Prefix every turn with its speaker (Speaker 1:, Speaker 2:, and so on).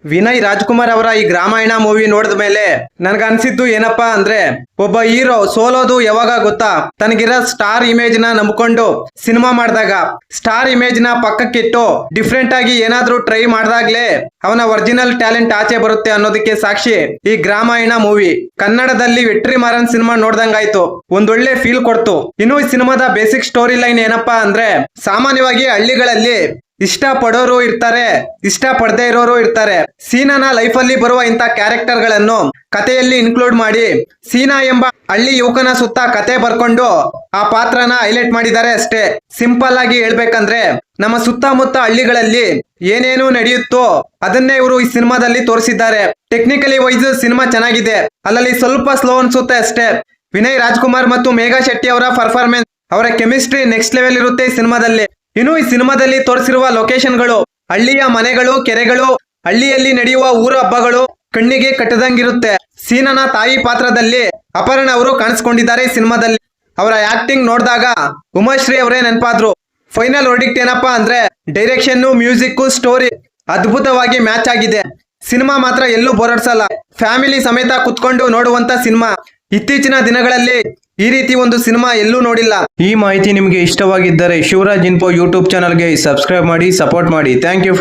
Speaker 1: ವಿನಯ್ ರಾಜ್ಕುಮಾರ್ ಅವರ ಈ ಗ್ರಾಮಾಯಣ ಮೂವಿ ನೋಡಿದ ಮೇಲೆ ನನ್ಗನ್ಸಿದ್ದು ಏನಪ್ಪಾ ಅಂದ್ರೆ, ಒಬ್ಬ ಹೀರೋ ಸೋಲೋದು ಯಾವಾಗ ಗೊತ್ತಾ, ತನಗಿರೋ ಸ್ಟಾರ್ ಇಮೇಜ್ ನ ನಂಬ್ಕೊಂಡು ಸಿನಿಮಾ ಮಾಡಿದಾಗ, ಸ್ಟಾರ್ ಇಮೇಜ್ ನ ಪಕ್ಕಕ್ಕಿಟ್ಟು ಡಿಫ್ರೆಂಟ್ ಆಗಿ ಏನಾದ್ರೂ ಟ್ರೈ ಮಾಡಿದಾಗ್ಲೇ ಅವನ ಒರಿಜಿನಲ್ ಟ್ಯಾಲೆಂಟ್ ಆಚೆ ಬರುತ್ತೆ ಅನ್ನೋದಕ್ಕೆ ಸಾಕ್ಷಿ ಈ ಗ್ರಾಮಾಯಣ ಮೂವಿ. ಕನ್ನಡದಲ್ಲಿ ವೆಟ್ರಿಮಾರನ್ ಸಿನಿಮಾ ನೋಡ್ದಂಗಾಯ್ತು, ಒಂದೊಳ್ಳೆ ಫೀಲ್ ಕೊಡ್ತು. ಇನ್ನು ಈ ಸಿನಿಮಾದ ಬೇಸಿಕ್ ಸ್ಟೋರಿ ಲೈನ್ ಏನಪ್ಪಾ ಅಂದ್ರೆ, ಸಾಮಾನ್ಯವಾಗಿ ಹಳ್ಳಿಗಳಲ್ಲಿ ಇಷ್ಟ ಪಡೋರು ಇರ್ತಾರೆ, ಇಷ್ಟ ಪಡದೇ ಇರೋರು ಇರ್ತಾರೆ. ಸೀನಾನ ಲೈಫ್ ಅಲ್ಲಿ ಬರುವ ಇಂತ ಕ್ಯಾರೆಕ್ಟರ್ ಗಳನ್ನು ಕಥೆಯಲ್ಲಿ ಇನ್ಕ್ಲೂಡ್ ಮಾಡಿ ಸೀನಾ ಎಂಬ ಹಳ್ಳಿ ಯುವಕನ ಸುತ್ತ ಕತೆ ಬರ್ಕೊಂಡು ಆ ಪಾತ್ರನ ಹೈಲೈಟ್ ಮಾಡಿದ್ದಾರೆ ಅಷ್ಟೇ. ಸಿಂಪಲ್ ಆಗಿ ಹೇಳ್ಬೇಕಂದ್ರೆ, ನಮ್ಮ ಸುತ್ತಮುತ್ತ ಹಳ್ಳಿಗಳಲ್ಲಿ ಏನೇನು ನಡೆಯುತ್ತೋ ಅದನ್ನೇ ಇವರು ಈ ಸಿನಿಮಾದಲ್ಲಿ ತೋರಿಸಿದ್ದಾರೆ. ಟೆಕ್ನಿಕಲಿ ವೈಸ್ ಸಿನಿಮಾ ಚೆನ್ನಾಗಿದೆ, ಅಲ್ಲಲ್ಲಿ ಸ್ವಲ್ಪ ಸ್ಲೋ ಅನ್ಸುತ್ತೆ ಅಷ್ಟೇ. ವಿನಯ್ ರಾಜ್ಕುಮಾರ್ ಮತ್ತು ಮೇಘಾ ಶೆಟ್ಟಿ ಅವರ ಪರ್ಫಾರ್ಮೆನ್ಸ್, ಅವರ ಕೆಮಿಸ್ಟ್ರಿ ನೆಕ್ಸ್ಟ್ ಲೆವೆಲ್ ಇರುತ್ತೆ ಈ ಸಿನಿಮಾದಲ್ಲಿ. ಇನ್ನು ಈ ಸಿನಿಮಾದಲ್ಲಿ ತೋರಿಸಿರುವ ಲೊಕೇಶನ್ಗಳು, ಹಳ್ಳಿಯ ಮನೆಗಳು, ಕೆರೆಗಳು, ಹಳ್ಳಿಯಲ್ಲಿ ನಡೆಯುವ ಊರ ಹಬ್ಬಗಳು ಕಣ್ಣಿಗೆ ಕಟ್ಟದಂಗಿರುತ್ತೆ. ಸೀನನ ತಾಯಿ ಪಾತ್ರದಲ್ಲಿ ಅಪರ್ಣ ಅವರು ಕಾಣಿಸ್ಕೊಂಡಿದ್ದಾರೆ ಈ ಸಿನಿಮಾದಲ್ಲಿ. ಅವರ ಆಕ್ಟಿಂಗ್ ನೋಡಿದಾಗ ಉಮಾಶ್ರೀ ಅವರೇ ನೆನಪಾದ್ರು. ಫೈನಲ್ ವರ್ಡಿಕ್ಟ್ ಏನಪ್ಪಾ ಅಂದ್ರೆ, ಡೈರೆಕ್ಷನ್, ಮ್ಯೂಸಿಕ್, ಸ್ಟೋರಿ ಅದ್ಭುತವಾಗಿ ಮ್ಯಾಚ್ ಆಗಿದೆ. ಸಿನಿಮಾ ಮಾತ್ರ ಎಲ್ಲೂ ಬೋರಡ್ಸಲ್ಲ, ಫ್ಯಾಮಿಲಿ ಸಮೇತ ಕುತ್ಕೊಂಡು ನೋಡುವಂತ ಸಿನಿಮಾ. ಇತ್ತೀಚಿನ ದಿನಗಳಲ್ಲಿ ಈ ರೀತಿ ಒಂದು ಸಿನಿಮಾ ಎಲ್ಲೂ ನೋಡಿಲ್ಲ. ಈ ಮಾಹಿತಿ ನಿಮಗೆ ಇಷ್ಟವಾಗಿದ್ದರೆ ಶಿವರಾಜ್ ಇನ್ಫೋ ಯೂಟ್ಯೂಬ್ ಚಾನಲ್ಗೆ ಸಬ್ಸ್ಕ್ರೈಬ್ ಮಾಡಿ, ಸಪೋರ್ಟ್ ಮಾಡಿ. Thank you.